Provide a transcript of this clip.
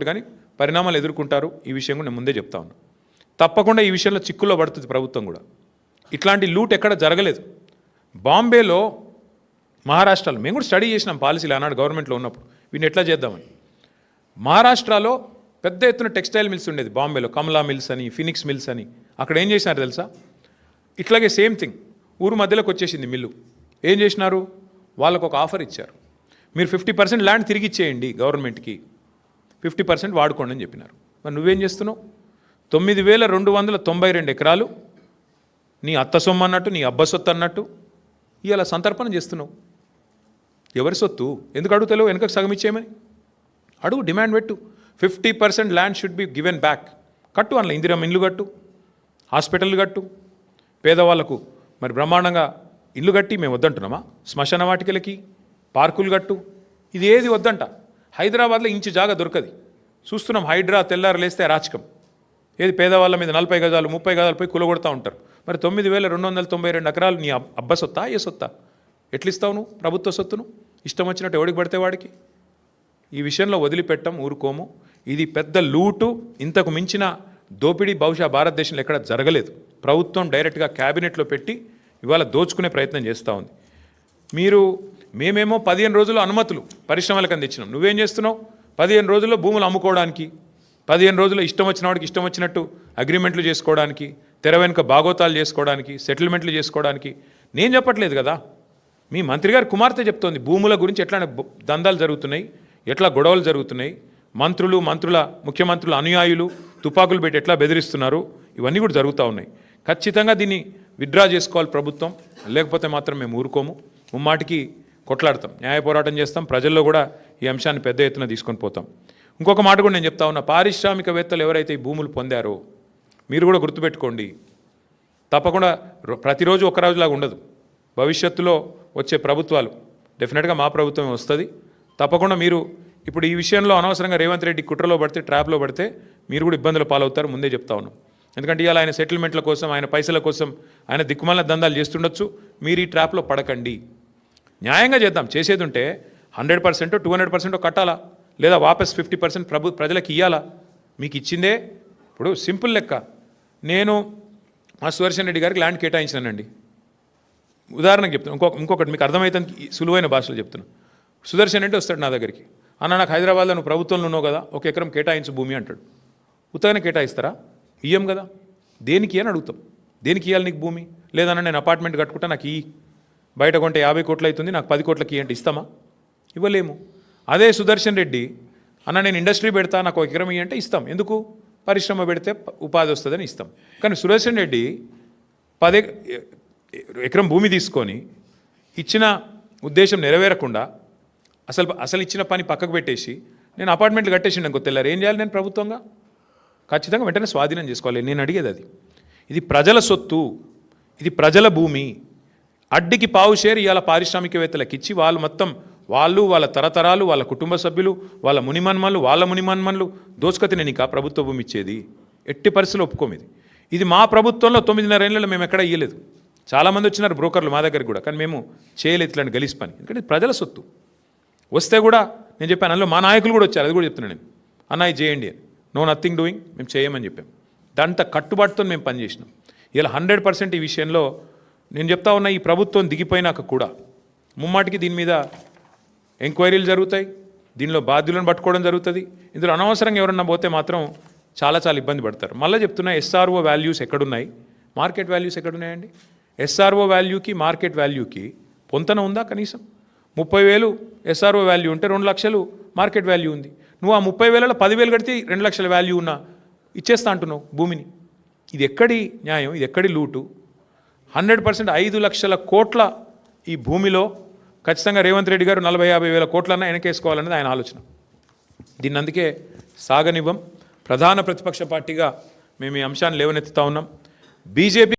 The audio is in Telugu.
కానీ పరిణామాలు ఎదుర్కొంటారు. ఈ విషయం కూడా నేను ముందే చెప్తా ఉన్నాను. తప్పకుండా ఈ విషయంలో చిక్కుల్లో పడుతుంది ప్రభుత్వం కూడా. ఇట్లాంటి లూట్ ఎక్కడ జరగలేదు. బాంబేలో, మహారాష్ట్రలో మేము కూడా స్టడీ చేసినాం పాలసీలు ఆనాడు గవర్నమెంట్లో ఉన్నప్పుడు వీటిని ఎట్లా చేద్దామని. మహారాష్ట్రలో పెద్ద ఎత్తున టెక్స్టైల్ మిల్స్ ఉండేది బాంబేలో, కమలా మిల్స్ అని, ఫినిక్స్ మిల్స్ అని. అక్కడ ఏం చేసినారు తెలుసా? ఇట్లాగే సేమ్ థింగ్ ఊరు మధ్యలోకి వచ్చేసింది మిల్లు. ఏం చేసినారు? వాళ్ళకు ఒక ఆఫర్ ఇచ్చారు, మీరు 50% ల్యాండ్ తిరిగి ఇచ్చేయండి గవర్నమెంట్కి, 50% వాడుకోండి అని చెప్పినారు. మరి నువ్వేం చేస్తున్నావు? 9,292 ఎకరాలు నీ అత్త సొమ్ము అన్నట్టు, నీ అబ్బ సొత్తు అన్నట్టు ఇలా సంతర్పణ చేస్తున్నావు. ఎవరి సొత్తు? ఎందుకు అడుగుతావు? వెనకకు సగం ఇచ్చేయమని అడుగు, డిమాండ్ పెట్టు. 50% land should be given back. కట్టు, అందులో ఇందిరమ్మ ఇల్లు కట్టు, హాస్పిటల్ కట్టు, పేదవాళ్లకు మరి బ్రహ్మాండంగా ఇల్లు కట్టి మేము వద్దంటున్నామా? శ్మశాన వాటికలకి పార్కులు కట్టు. ఇది ఏది వద్దంట. హైదరాబాద్లో ఇంచు జాగా దొరకది. చూస్తున్నాం, హైడ్రా తెల్లారు లేస్తే రాచకం. ఏది పేదవాళ్ళ మీద 40 గజాలు 30 గజాలు పోయి కులగొడతా ఉంటారు. మరి 9,292 ఎకరాలు నీ అబ్బ సొత్తా, ఏ సొత్తా? ఎట్లిస్తావు నువ్వు ప్రభుత్వ సొత్తును? ఇష్టం వచ్చినట్టు ఎవడికి పడితే వాడికి. ఈ విషయంలో వదిలిపెట్టం, ఊరుకోము. ఇది పెద్ద లూటు. ఇంతకు మించిన దోపిడీ బహుశా భారతదేశంలో ఎక్కడ జరగలేదు. ప్రభుత్వం డైరెక్ట్గా క్యాబినెట్లో పెట్టి ఇవాళ దోచుకునే ప్రయత్నం చేస్తూ ఉంది. మేమేమో 15 రోజుల్లో అనుమతులు పరిశ్రమలకు అందించినాం. నువ్వేం చేస్తున్నావు? 15 రోజుల్లో భూములు అమ్ముకోవడానికి, 15 రోజుల్లో ఇష్టం వచ్చిన వాడికి ఇష్టం వచ్చినట్టు అగ్రిమెంట్లు చేసుకోవడానికి, తెర వెనుక బాగోతాలు చేసుకోవడానికి, సెటిల్మెంట్లు చేసుకోవడానికి. నేను చెప్పట్లేదు కదా, మీ మంత్రి గారు కుమార్తె చెప్తోంది భూముల గురించి. ఎట్లా దందాలు జరుగుతున్నాయి, ఎట్లా గొడవలు జరుగుతున్నాయి, ముఖ్యమంత్రుల అనుయాయులు తుపాకులు పెట్టి ఎట్లా బెదిరిస్తున్నారు, ఇవన్నీ కూడా జరుగుతూ ఉన్నాయి. ఖచ్చితంగా దీన్ని విత్డ్రా చేసుకోవాలి ప్రభుత్వం, లేకపోతే మాత్రం మేము ఊరుకోము. ముమ్మాటికి కొట్లాడతాం, న్యాయ పోరాటం చేస్తాం, ప్రజల్లో కూడా ఈ అంశాన్ని పెద్ద ఎత్తున తీసుకొని పోతాం. ఇంకొక మాట కూడా నేను చెప్తా ఉన్నా, పారిశ్రామికవేత్తలు ఎవరైతే ఈ భూములు పొందారో మీరు కూడా గుర్తుపెట్టుకోండి. తప్పకుండా ప్రతిరోజు ఒక రోజులాగా ఉండదు. భవిష్యత్తులో వచ్చే ప్రభుత్వాలు డెఫినెట్గా మా ప్రభుత్వమే వస్తుంది. తప్పకుండా మీరు ఇప్పుడు ఈ విషయంలో అనవసరంగా రేవంత్ రెడ్డి కుట్రలో పడితే, ట్రాప్లో పడితే మీరు కూడా ఇబ్బందుల పాలవుతారు. ముందే చెప్తా ఉన్నాం. ఎందుకంటే ఇవాళ ఆయన సెటిల్మెంట్ల కోసం, ఆయన పైసల కోసం ఆయన దిక్కుమాలిన దందాలు చేస్తుండొచ్చు. మీరు ఈ ట్రాప్లో పడకండి. న్యాయంగా చేద్దాం. చేసేది ఉంటే 100% 200% కట్టాలా, లేదా వాపస్ 50% ప్రజలకు ఇవ్వాలా. మీకు ఇచ్చిందే ఇప్పుడు సింపుల్ లెక్క. నేను మా సుదర్శన్ రెడ్డి గారికి ల్యాండ్ కేటాయించానండి. ఉదాహరణకు చెప్తాను, ఇంకొకటి మీకు అర్థమవుతుంది, సులువైన భాషలో చెప్తున్నాను. సుదర్శన్ రెడ్డి వస్తాడు నా దగ్గరికి, అన్న నాకు హైదరాబాద్లో నువ్వు ప్రభుత్వంలో ఉన్నావు కదా, 1 ఎకరం కేటాయించు భూమి అంటాడు. ఉత్తగానే కేటాయిస్తారా? ఇయ్యం కదా. దేనికి అని అడుగుతాం. దేనికి ఇవ్వాలి నీకు భూమి? లేదన్నా నేను అపార్ట్మెంట్ కట్టుకుంటా, నాకు ఈ బయట కొంటే 50 కోట్లు అవుతుంది, నాకు 10 కోట్లకి అంటే ఇస్తామా? ఇవ్వలేము. అదే సుదర్శన్ రెడ్డి, అన్న నేను ఇండస్ట్రీ పెడతా, నాకు 1 ఎకరం అంటే ఇస్తాం. ఎందుకు? పరిశ్రమ పెడితే ఉపాధి వస్తుందని ఇస్తాం. కానీ సుదర్శన్ రెడ్డి 10 ఎకరం భూమి తీసుకొని ఇచ్చిన ఉద్దేశం నెరవేరకుండా అసలు ఇచ్చిన పని పక్కకు పెట్టేసి నేను అపార్ట్మెంట్లు కట్టేసిండు అనుకో, తెల్లారు ఏం చేయాలి నేను ప్రభుత్వంగా? ఖచ్చితంగా వెంటనే స్వాధీనం చేసుకోవాలి. నేను అడిగేది అది. ఇది ప్రజల సొత్తు, ఇది ప్రజల భూమి. అడ్డికి పావు షేర్ ఇవాళ పారిశ్రామికవేత్తలకు ఇచ్చి వాళ్ళు వాళ్ళ తరతరాలు, వాళ్ళ కుటుంబ సభ్యులు, వాళ్ళ మునిమన్మన్లు దోచుకతినే నీకు ఆ ప్రభుత్వ భూమి ఇచ్చేది. ఎట్టి పరిస్థితులు ఒప్పుకోమిది. ఇది మా ప్రభుత్వంలో 9.5 ఏళ్ళలో మేము ఎక్కడ ఇయ్యలేదు. చాలామంది వచ్చినారు బ్రోకర్లు మా దగ్గరికి కూడా, కానీ మేము చేయలేదు ఇట్లాంటి గలీజ్ పని. ఎందుకంటే ఇది ప్రజల సొత్తు. వస్తే కూడా నేను చెప్పాను, అందులో మా నాయకులు కూడా వచ్చారు, అది కూడా చెప్తున్నాను నేను, అన్న ఇది చేయండి అని. నో నథింగ్ డూయింగ్, మేము చేయమని చెప్పాం. దాంతో కట్టుబాటుతో మేము పనిచేసినాం. ఇలా 100% ఈ విషయంలో నేను చెప్తా ఉన్నా, ఈ ప్రభుత్వం దిగిపోయినాక కూడా ముమ్మాటికి దీని మీద ఎంక్వైరీలు జరుగుతాయి, దీనిలో బాధ్యులను పట్టుకోవడం జరుగుతుంది. ఇందులో అనవసరంగా ఎవరన్నా పోతే మాత్రం చాలా ఇబ్బంది పడతారు. మళ్ళీ చెప్తున్నా, ఎస్ఆర్ఓ వాల్యూస్ ఎక్కడున్నాయి, మార్కెట్ వాల్యూస్ ఎక్కడున్నాయండి? ఎస్ఆర్ఓ వాల్యూకి మార్కెట్ వాల్యూకి పొంతన ఉందా? కనీసం 30,000 ఎస్ఆర్ఓ వాల్యూ ఉంటే 2 లక్షలు మార్కెట్ వాల్యూ ఉంది. నువ్వు ఆ 30,000లో 10,000 కడితే 2 లక్షల వాల్యూ ఉన్నా ఇచ్చేస్తా అంటున్నావు భూమిని. ఇది ఎక్కడి న్యాయం? ఇది ఎక్కడి లూటు? 100% 5 లక్షల కోట్ల ఈ భూమిలో ఖచ్చితంగా రేవంత్ రెడ్డి గారు 40-50 వేల కోట్లన్నా వెనకేసుకోవాలనేది ఆయన ఆలోచన. దీన్ని అందుకే సాగనివ్వం. ప్రధాన ప్రతిపక్ష పార్టీగా మేము ఈ అంశాన్ని లేవనెత్తుతా ఉన్నాం. బీజేపీ